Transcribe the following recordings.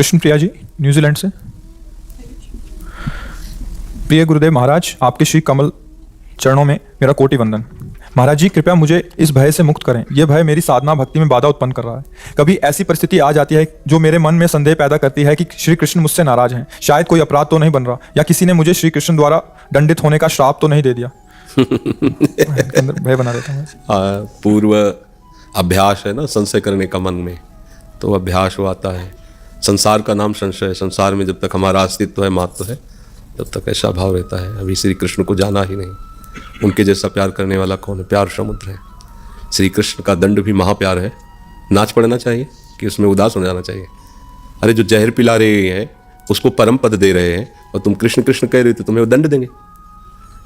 Krishna Priya ji New Zealand से। प्रिय गुरुदेव महाराज, आपके श्री कमल चरणों में मेरा कोटि वंदन। महाराज जी, कृपया मुझे इस भय से मुक्त करें। यह भय मेरी साधना भक्ति में बाधा उत्पन्न कर रहा है। कभी ऐसी परिस्थिति आ जाती है जो मेरे मन में संदेह पैदा करती है कि श्री कृष्ण मुझसे नाराज हैं, शायद कोई अपराध तो नहीं बन रहा, या किसी ने मुझे श्री कृष्ण द्वारा दंडित होने का श्राप तो नहीं दे दिया। भय बना देता हूँ। पूर्व अभ्यास है ना संशय करने का मन में, तो अभ्यास वो आता है। संसार का नाम संशय है। संसार में जब तक हमारा अस्तित्व है, महत्व है, तब तक ऐसा भाव रहता है। अभी श्री कृष्ण को जाना ही नहीं। उनके जैसा प्यार करने वाला कौन है? प्यार समुद्र है। श्री कृष्ण का दंड भी महाप्यार है। नाच पड़ना चाहिए कि उसमें उदास हो जाना चाहिए? अरे जो जहर पिला रहे हैं उसको परम पद दे रहे हैं और तुम कृष्ण कृष्ण कह रहे हो तो तुम्हें वो दंड देंगे।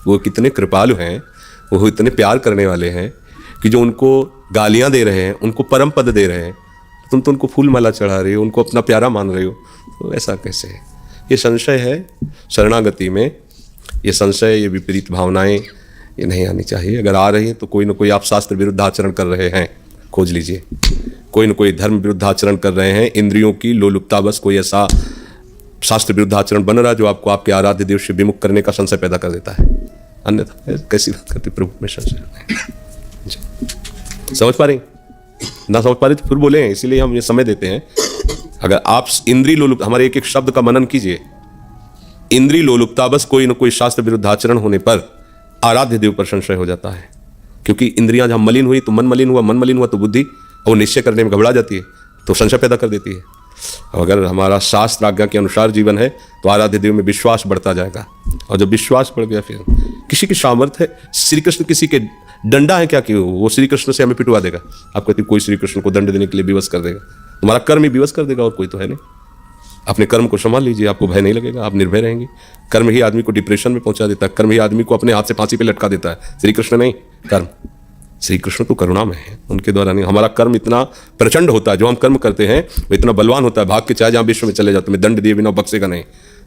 वो कितने कृपालु हैं, वो इतने प्यार करने वाले हैं कि जो उनको गालियां दे रहे हैं उनको परम पद दे रहे हैं। तुम तो उनको फूल माला चढ़ा रहे हो, उनको अपना प्यारा मान रहे हो, तो ऐसा कैसे है? ये संशय है शरणागति में। ये संशय, ये विपरीत भावनाएं, ये नहीं आनी चाहिए। अगर आ रही हैं तो कोई ना कोई आप शास्त्र विरुद्ध आचरण कर रहे हैं, खोज लीजिए। कोई ना कोई धर्म विरुद्ध आचरण कर रहे हैं, इंद्रियों की लोलुपता, बस कोई ऐसा शास्त्र विरुद्ध आचरण बन रहा है जो आपको आपके आराध्य देव से विमुख करने का संशय पैदा कर देता है। अन्यथा कैसी बात करते प्रभु में संशय नहीं। समझ पा रहे? ना समझ पा रहे तो फिर बोले, इसीलिए हम ये समय देते हैं। अगर आप इंद्रिय लोलुपता, हमारे एक एक शब्द का मनन कीजिए। इंद्रिय लोलुपता, बस कोई ना कोई शास्त्र विरुद्ध आचरण होने पर आराध्य देव पर संशय हो जाता है। क्योंकि इंद्रियां जहां मलिन हुई तो मन मलिन हुआ, मन मलिन हुआ तो बुद्धि, और वो निश्चय करने में घबरा जाती है तो संशय पैदा कर देती है। अगर हमारा शास्त्र आज्ञा के अनुसार जीवन है तो आराध्य देव में विश्वास बढ़ता जाएगा। और जब विश्वास बढ़ गया, फिर किसी की सामर्थ्य है, श्री कृष्ण किसी के डंडा है क्या कि वो श्री कृष्ण से हमें पिटवा देगा? आप कहते कोई श्री कृष्ण को दंड देने के लिए विवश कर देगा? तुम्हारा कर्म ही विवश कर देगा, और कोई तो है नहीं। अपने कर्म को संभाल लीजिए, आपको भय नहीं लगेगा, आप निर्भय रहेंगे। कर्म ही आदमी को डिप्रेशन में पहुंचा देता है, कर्म ही आदमी को अपने हाथ से फांसी पे लटका देता है। श्री कृष्ण नहीं, कर्म। श्री कृष्ण तो करुणामय है, उनके द्वारा नहीं। हमारा कर्म इतना प्रचंड होता है, जो हम कर्म करते हैं वो इतना बलवान होता है, भाग के चाहे जहाँ विश्व में चले जाओ, तुम्हें दंड दिए बिना बख्शेगा नहीं।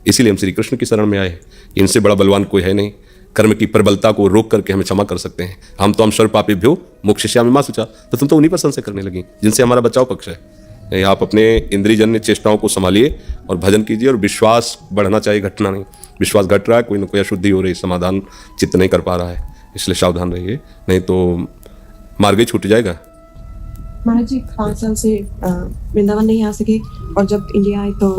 इसीलिए हम श्री कृष्ण की शरण में आए। इनसे बड़ा बलवान कोई है नहीं। कर्म की प्रबलता को रोक करके हमें क्षमा कर सकते हैं। हम तो सर्व पापेभ्यो मोक्षयिष्यामि मा शुचा, तो तुम तो उन्हीं पर संशय करने लगी जिनसे हमारा बचाव पक्ष है। आप अपने इंद्रियजन्य चेष्टाओं को संभालिए और भजन कीजिए, और विश्वास बढ़ना चाहिए, घटना नहीं। विश्वास घट रहा है, कोई ना कोई अशुद्धि हो रही, समाधान चित्त नहीं कर पा रहा है, इसलिए सावधान रहिए, नहीं तो मार्ग ही छूट जाएगा। महाराज जी 5 साल से वृंदावन नहीं आ सके, और जब इंडिया आए तो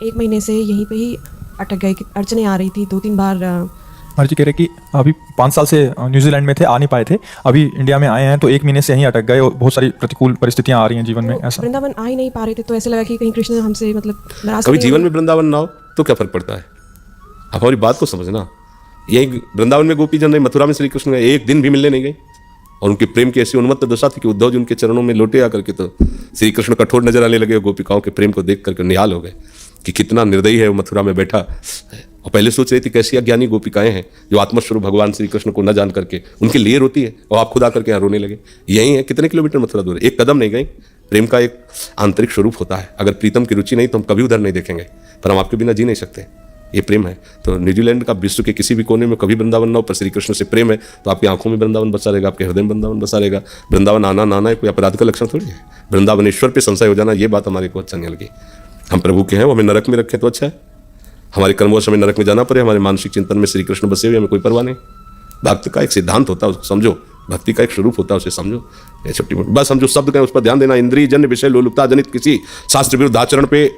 1 महीने से यहीं पे ही अटक गए। अड़चने आ रही थी 2-3 बार। महाराज जी कह रहे कि अभी 5 साल से न्यूजीलैंड में थे, आ नहीं पाए थे, अभी इंडिया में आए हैं तो 1 महीने से यहीं अटक गए और बहुत सारी प्रतिकूल परिस्थितियां आ रही हैं जीवन में। ऐसा वृंदावन आ ही नहीं पा रहे थे, तो ऐसे लगा कि कहीं कृष्ण हमसे मतलब नाराज। कभी जीवन में वृंदावन ना हो तो क्या फर्क पड़ता है? आप हमारी बात को समझना। यही वृंदावन में गोपी जन रहे, मथुरा में श्री कृष्ण गए, एक दिन भी मिलने नहीं गए, और उनके प्रेम की ऐसी उन्मत्त दशा थी कि उद्धव जी उनके चरणों में लौटे आकर के तो श्री कृष्ण कठोर नजर आने लगे। गोपिकाओं के प्रेम को देख करके निहाल हो गए कि कितना निर्दयी है वो मथुरा में बैठा। और पहले सोच रही थी कैसी अज्ञानी गोपिकाएं हैं जो आत्मस्वरूप भगवान श्री कृष्ण को न जान करके उनके लिए रोती है, और आप खुद आकर के यहाँ रोने लगे। यही है, कितने किलोमीटर मथुरा दूर है, एक कदम नहीं गई। प्रेम का एक आंतरिक स्वरूप होता है। अगर प्रीतम की रुचि नहीं तो हम कभी उधर नहीं देखेंगे, पर हम आपके बिना जी नहीं सकते। ये प्रेम है। तो न्यूजीलैंड का विश्व के किसी भी कोने में कभी वृंदावन ना हो, पर श्री कृष्ण से प्रेम है तो आपकी आंखों में वृंदावन बसा रहेगा, आपके हृदय में वृंदावन बसा रहेगा। वृंदावन आना नाना है कोई अपराध का लक्षण थोड़ी है। वृंदावनेश्वर पे संशय हो जाना, ये बात हमारे को अच्छा नहीं लगी। हम प्रभु के हैं, वो हमें नरक में रखे तो अच्छा है। हमारे कर्मवश हमें नरक में जाना पड़े, हमारे मानसिक चिंतन में श्री कृष्ण बसे हुए, हमें कोई परवाह नहीं। भक्त का एक सिद्धांत होता है, उसको समझो। भक्ति का एक स्वरूप होता है, उसे समझो। ये छोटी मोटी बस हम जो शब्द कहें उस पर ध्यान देना। इंद्रिय जन्य विषय लोलुपता जनित किसी शास्त्र विरुद्ध आचरण पे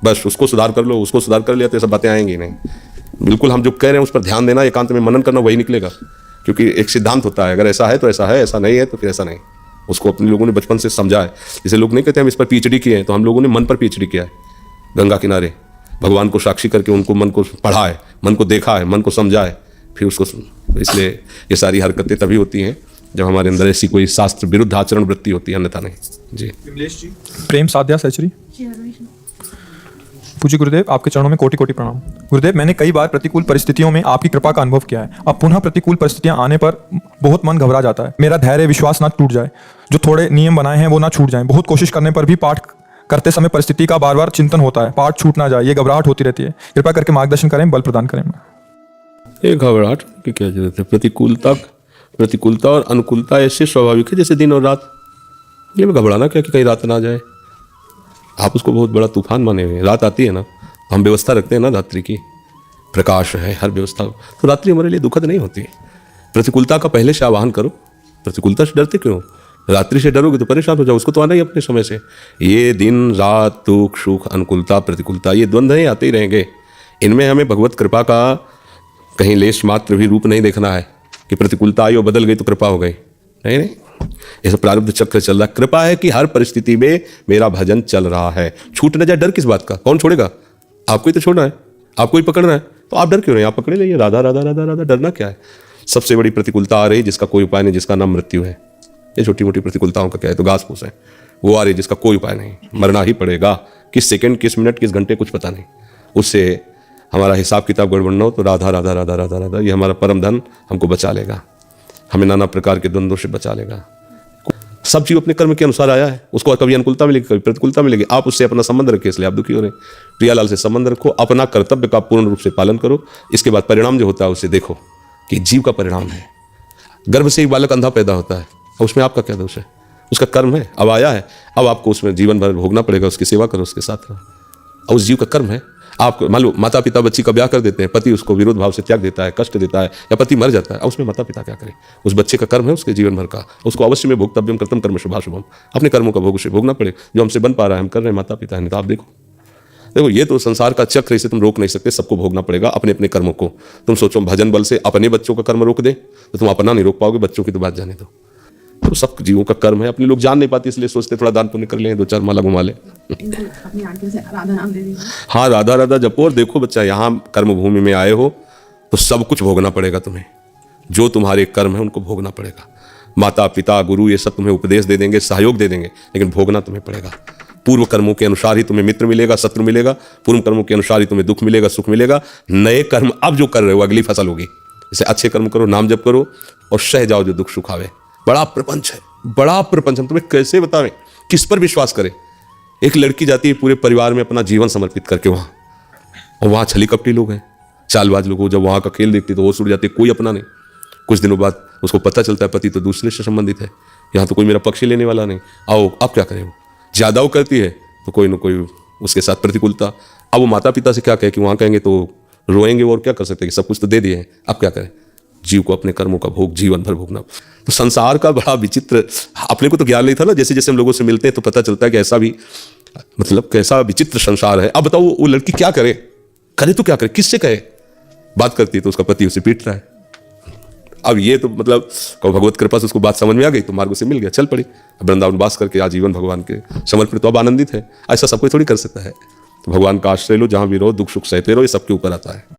बस उसको सुधार कर लो, उसको सुधार कर लिया तो ये सब बातें आएंगी नहीं। बिल्कुल हम जो कह रहे हैं उस पर ध्यान देना, एकांत में मनन करना, वही निकलेगा। क्योंकि एक सिद्धांत होता है, अगर ऐसा है तो ऐसा है, ऐसा नहीं है तो फिर ऐसा नहीं। उसको अपने लोगों ने बचपन से समझा है। जैसे लोग नहीं कहते हम इस पर पीएचडी किए हैं, तो हम लोगों ने मन पर पीएचडी किया है। गंगा किनारे भगवान को साक्षी करके उनको मन को पढ़ा है, मन को देखा है, मन को समझा है, फिर उसको। तो इसलिए ये सारी हरकतें तभी होती हैं जब हमारे अंदर ऐसी कोई शास्त्र विरुद्ध आचरण वृत्ति होती है, अन्यथा नहीं। जी प्रेम साध्या सचरी। पूज्य गुरुदेव, आपके चरणों में कोटि कोटि प्रणाम। गुरुदेव, मैंने कई बार प्रतिकूल परिस्थितियों में आपकी कृपा का अनुभव किया है। अब पुनः प्रतिकूल परिस्थितियां आने पर बहुत मन घबरा जाता है। मेरा धैर्य विश्वास ना टूट जाए, जो थोड़े नियम बनाए हैं वो ना छूट जाएं। बहुत कोशिश करने पर भी पाठ करते समय परिस्थिति का बार बार चिंतन होता है, पाठ छूट ना जाए, ये घबराहट होती रहती है। कृपा करके मार्गदर्शन करें, बल प्रदान करें। ये घबराहट की क्या जरूरत है? प्रतिकूलता और अनुकूलता ऐसे स्वाभाविक है जैसे दिन और रात। ये में घबराना क्या कि कहीं रात ना आ जाए। आप उसको बहुत बड़ा तूफान माने हुए हैं। रात आती है ना, हम व्यवस्था रखते हैं ना रात्रि की, प्रकाश है हर व्यवस्था, तो रात्रि हमारे लिए दुखद नहीं होती। प्रतिकूलता का पहले से आवाहन करो। प्रतिकूलता से डरते क्यों? रात्रि से डरोगे तो परेशान हो जाओ, उसको तो आना ही अपने समय से। ये दिन रात, दुख सुख, अनुकूलता प्रतिकूलता, ये द्वंद्व ही आते ही रहेंगे। इनमें हमें भगवत कृपा का कहीं लेश मात्र भी रूप नहीं देखना है कि प्रतिकूलता आई और बदल गई तो कृपा हो गई। नहीं नहीं, ये सब प्रारब्ध चक्र चल रहा है। कृपा है कि हर परिस्थिति में मेरा भजन चल रहा है, छूट न जाए। डर किस बात का? कौन छोड़ेगा? आपको ही तो छोड़ना है, आपको ही पकड़ना है, तो आप डर क्यों रहे? आप पकड़े रहिए, राधा राधा राधा राधा। डरना क्या है? सबसे बड़ी प्रतिकूलता आ रही जिसका कोई उपाय नहीं, जिसका नाम मृत्यु है। ये छोटी मोटी प्रतिकूलताओं का क्या है, तो घास फूस है। वो आ रही जिसका कोई उपाय नहीं, मरना ही पड़ेगा। किस सेकंड, किस मिनट, किस घंटे, कुछ पता नहीं। उससे हमारा हिसाब किताब गड़बड़ न हो तो राधा राधा राधा राधा राधा, ये हमारा परम धन हमको बचा लेगा, हमें नाना प्रकार के द्वंद्वों से बचा लेगा। सब जीव अपने कर्म के अनुसार आया है, उसको कभी अनुकूलता मिलेगी, कभी प्रतिकूलता मिलेगी। आप उससे अपना संबंध रखिए, इसलिए आप दुखी हो रहे हैं। प्रियालाल से संबंध रखो, अपना कर्तव्य का पूर्ण रूप से पालन करो। इसके बाद परिणाम जो होता है उसे देखो कि जीव का परिणाम है। गर्भ से एक बालक अंधा पैदा होता है, और उसमें आपका क्या दोष है? उसका कर्म है, अब आया है, अब आपको उसमें जीवन भर भोगना पड़ेगा। उसकी सेवा करो, उसके साथ रहो, और उस जीव का कर्म है। आप मान लो माता पिता बच्ची का ब्याह कर देते हैं, पति उसको विरोध भाव से त्याग देता है, कष्ट देता है, या पति मर जाता है, अब उसमें माता पिता क्या करें? उस बच्चे का कर्म है, उसके जीवन भर का, उसको अवश्य में भोक्तव्यम कर्तव्यम कर्म शुभाशुभम, अपने कर्मों का भोग उसे भोगना पड़े। जो हमसे बन पा रहा है हम कर रहे हैं, माता पिता है। नहीं तो आप देखो ये तो संसार का चक्र, इसे तुम रोक नहीं सकते, सबको भोगना पड़ेगा अपने अपने कर्मों को। तुम सोचो भजन बल से अपने बच्चों का कर्म रोक दे तो तुम अपना नहीं रोक पाओगे, बच्चों की तो बात जाने दो। तो सब जीवों का कर्म है, अपने लोग जान नहीं पाते, इसलिए सोचते थोड़ा दान पुण्य कर लें, 2-4 माला घुमा ले। अपनी आंखों से राधा नाम ले लीजिए। हाँ, राधा राधा जपो। और देखो बच्चा, यहाँ कर्म भूमि में आए हो तो सब कुछ भोगना पड़ेगा तुम्हें। जो तुम्हारे कर्म है उनको भोगना पड़ेगा। माता पिता गुरु ये सब तुम्हें उपदेश दे देंगे, सहयोग दे देंगे, लेकिन भोगना तुम्हें पड़ेगा। पूर्व कर्मों के अनुसार ही तुम्हें मित्र मिलेगा, शत्रु मिलेगा। पूर्व कर्मों के अनुसार ही तुम्हें दुख मिलेगा, सुख मिलेगा। नए कर्म अब जो कर रहे हो अगली फसल होगी। जैसे अच्छे कर्म करो, नाम जप करो, और सह जाओ जो दुख सुख आवे। बड़ा प्रपंच है, बड़ा प्रपंच। हम तुम्हें कैसे बतावें, किस पर विश्वास करें? एक लड़की जाती है पूरे परिवार में अपना जीवन समर्पित करके वहाँ, और वहाँ छली कपटी लोग हैं, चालबाज लोग। जब वहाँ का खेल देखती तो होश उड़ जाती, कोई अपना नहीं। कुछ दिनों बाद उसको पता चलता है पति तो दूसरे से संबंधित है, यहाँ तो कोई मेरा पक्ष ही लेने वाला नहीं। आओ अब क्या करें? वो ज़्यादा वो करती है तो कोई ना कोई उसके साथ प्रतिकूलता। अब वो माता पिता से क्या कहे कि वहाँ कहेंगे तो रोएंगे, और क्या कर सकते हैं कि सब कुछ तो दे दिए हैं, अब क्या करें? जीव को अपने कर्मों का भोग जीवन भर भोगना। तो संसार का बड़ा विचित्र, अपने को तो ज्ञान नहीं था ना, जैसे जैसे हम लोगों से मिलते हैं तो पता चलता है कि ऐसा भी, मतलब कैसा विचित्र संसार है। अब बताओ वो लड़की क्या करे? करे तो क्या करे, किससे कहे? बात करती है तो उसका पति उसे पीट रहा है। अब ये तो मतलब भगवत कृपा से उसको बात समझ में आ गई तो मार्ग से मिल गया, चल पड़ी। अब वृंदावन वास करके आजीवन भगवान के समर्पित, तो अब आनंदित है। ऐसा सब कोई थोड़ी कर सकता है। तो भगवान का आश्रय लो, जहां भी रहो दुख सुख सहते रहो, ये सबके ऊपर आता है।